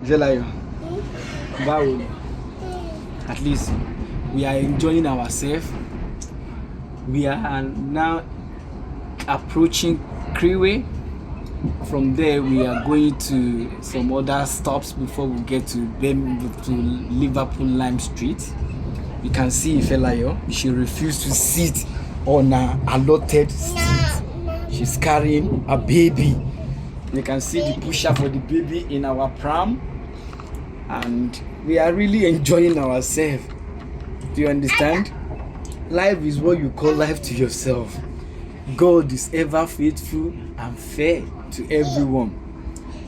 Jelayo, Bawo. At least we are enjoying ourselves. We are now approaching Creeway. From there, we are going to some other stops before we get to Liverpool Lime Street. You can see Ifelayo. She refused to sit on her allotted seat. She's carrying a baby. You can see the pusher for the baby in our pram, and we are really enjoying ourselves. Do you understand? Life is what you call life to yourself. God is ever faithful and fair to everyone.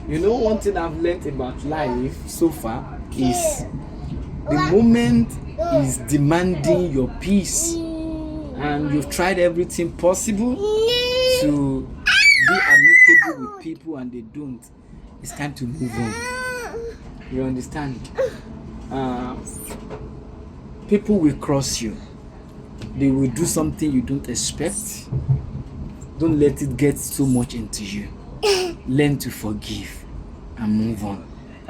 You know, one thing I've learned about life so far is the moment is demanding your peace, and you've tried everything possible to be amicable with people and they don't. It's time to move on. You understand? People will cross you. They will do something you don't expect. Don't let it get too much into you. Learn to forgive and move on.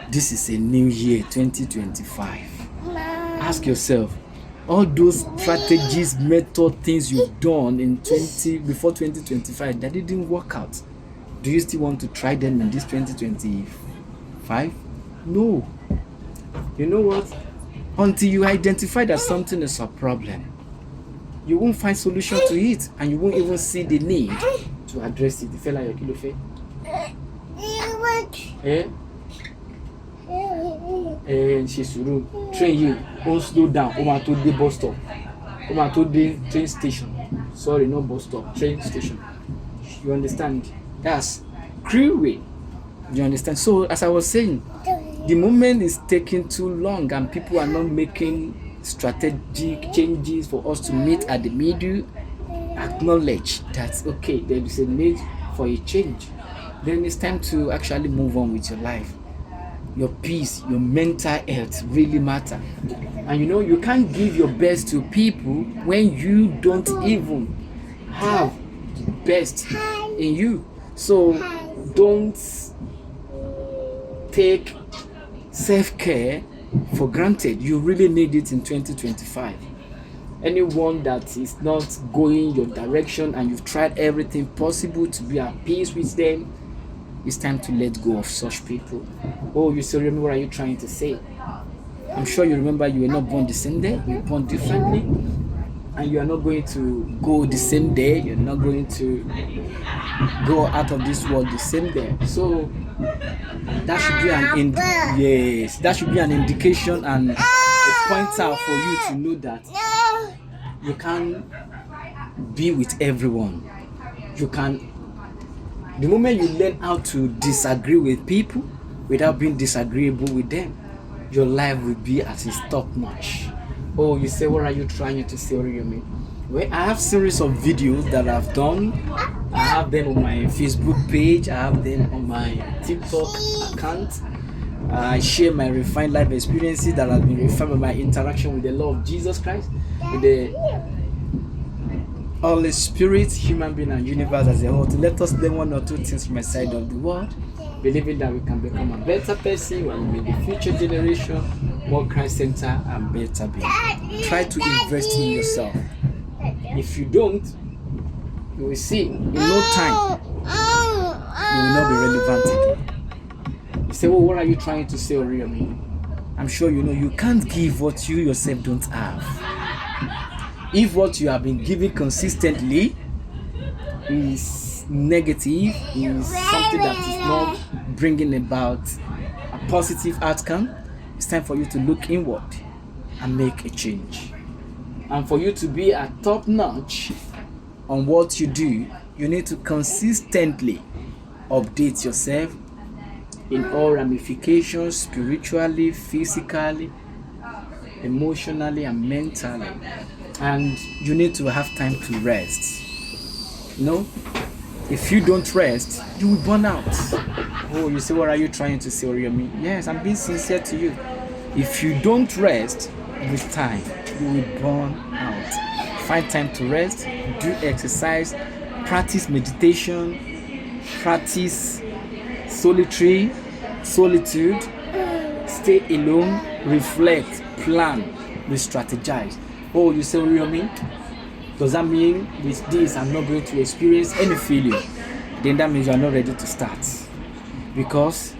This is a new year, 2025. Ask yourself, all those strategies, method, things you've done before 2025 that didn't work out, do you still want to try them in this 2025? No. You know what? Until you identify that something is a problem, you won't find solution to it, and you won't even see the need to address it. You feel like your kilo fe? She's room. Train you. Don't slow down. Over to the bus stop. Over to the train station. Sorry, not bus stop. Train station. You understand? That's Creeway. You understand? So, as I was saying, the moment is taking too long, and people are not making strategic changes for us to meet at the middle. Acknowledge that okay, there is a need for a change. Then it's time to actually move on with your life. Your peace, your mental health really matter. And you know, you can't give your best to people when you don't even have the best in you. So don't take self-care for granted. You really need it in 2025. Anyone that is not going your direction and you've tried everything possible to be at peace with them, it's time to let go of such people. Oh, you still remember what are you trying to say? I'm sure you remember you were not born the same day, you were born differently, and you are not going to go the same day, you're not going to go out of this world the same day. So that should be that should be an indication and a pointer for you to know that you can't be with everyone. The moment you learn how to disagree with people without being disagreeable with them, your life will be at its top notch. Oh, you say, what are you trying to say, Oriyomi? Well, I have series of videos that I've done. I have them on my Facebook page. I have them on my TikTok account. I share my refined life experiences that have been refined by my interaction with the Lord of Jesus Christ, with the Holy Spirit, human being, and universe as a whole. To let us learn one or two things from my side of the world, believing that we can become a better person when we make the future generation more Christ-centered and better being. Try to invest in yourself. If you don't, you will see in no time you will not be relevant again. You say, well, what are you trying to say, Oriyomi? I'm sure you know you can't give what you yourself don't have. If what you have been giving consistently is negative, is something that is not bringing about a positive outcome, it's time for you to look inward and make a change. And for you to be at top notch on what you do, you need to consistently update yourself in all ramifications, spiritually, physically, emotionally, and mentally. And you need to have time to rest. You know, if you don't rest, you will burn out. Oh, you say, what are you trying to say, Oriyomi? Yes, I'm being sincere to you. If you don't rest with time, you will burn out. Find time to rest, do exercise, practice meditation, practice solitude, stay alone, reflect, plan, re-strategize. Oh, you say, Oriyomi, does that mean with this I'm not going to experience any failure? Then that means you are not ready to start. Because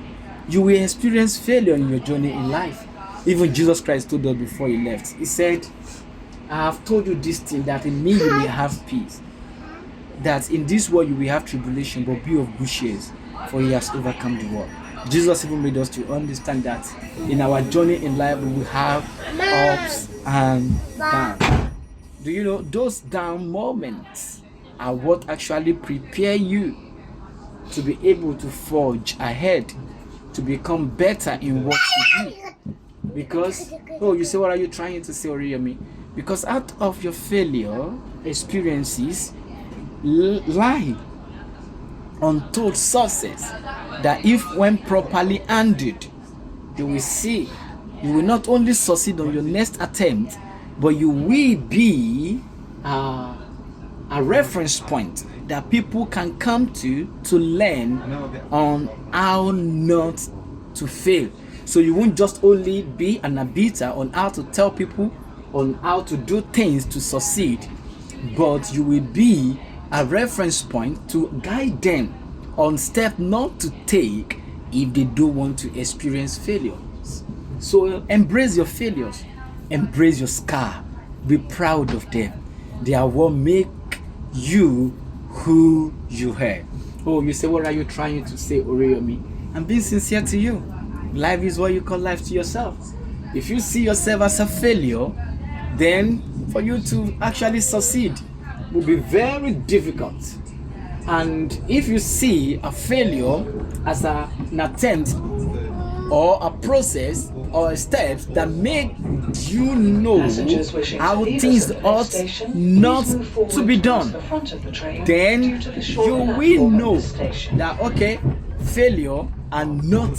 you will experience failure in your journey in life. Even Jesus Christ told us before he left. He said, I have told you this thing, that in me you may have peace. That in this world you will have tribulation, but be of good cheer, for he has overcome the world. Jesus even made us to understand that in our journey in life we will have ups and downs. Do you know those down moments are what actually prepare you to be able to forge ahead, to become better in what you do? Because, oh, you say, what are you trying to say, Oriyomi? Because out of your failure experiences lie untold sources that, if when properly handled, you will see you will not only succeed on your next attempt, but you will be a reference point that people can come to learn on how not to fail. So you won't just only be an arbiter on how to tell people on how to do things to succeed, but you will be a reference point to guide them on steps not to take if they don't want to experience failures. So embrace your failures, embrace your scar, be proud of them. They are what make you who you are. Oh, you say, what are you trying to say, Oriyomi? I'm being sincere to you. Life is what you call life to yourself. If you see yourself as a failure, then for you to actually succeed will be very difficult. And if you see a failure as an attempt or a process or a steps that make you know how things ought not to be done, then you will know that, okay, failure are not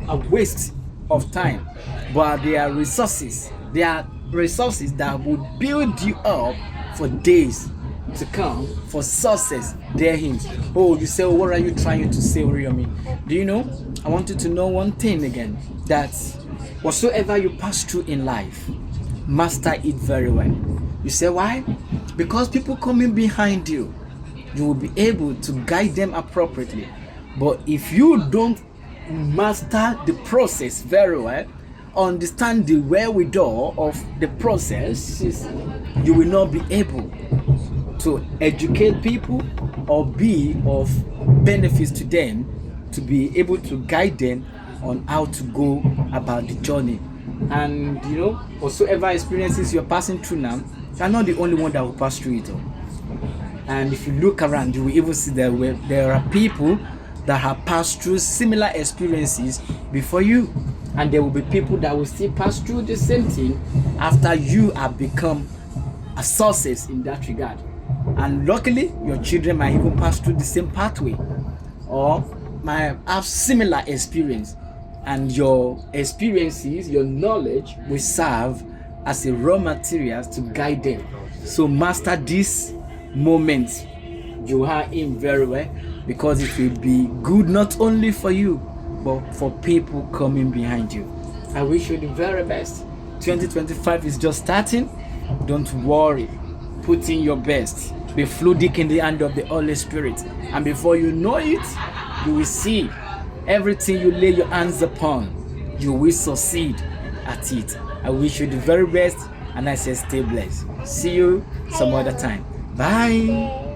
a waste of time, but they are resources. They are resources that would build you up for days to come, for success therein. Oh, you say, what are you trying to say, Oriyomi? Do you know? I want you to know one thing again, that whatsoever you pass through in life, master it very well. You say, why? Because people coming behind you, you will be able to guide them appropriately. But if you don't master the process very well, understand the wherewithal of the process, you will not be able to educate people or be of benefits to them, to be able to guide them on how to go about the journey. And you know, whatsoever experiences you're passing through now, you're not the only one that will pass through it all. And if you look around, you will even see that there are people that have passed through similar experiences before you, and there will be people that will still pass through the same thing after you have become a success in that regard. And luckily, your children might even pass through the same pathway or might have similar experience, and your experiences, your knowledge will serve as a raw materials to guide them. So master this moment you are in very well, because it will be good not only for you but for people coming behind you. I wish you the very best. 2025 is just starting. Don't worry, put in your best, be fluidic in the hand of the Holy Spirit, and before you know it, you will see everything you lay your hands upon, you will succeed at it. I wish you the very best, and I say stay blessed. See you some other time. Bye.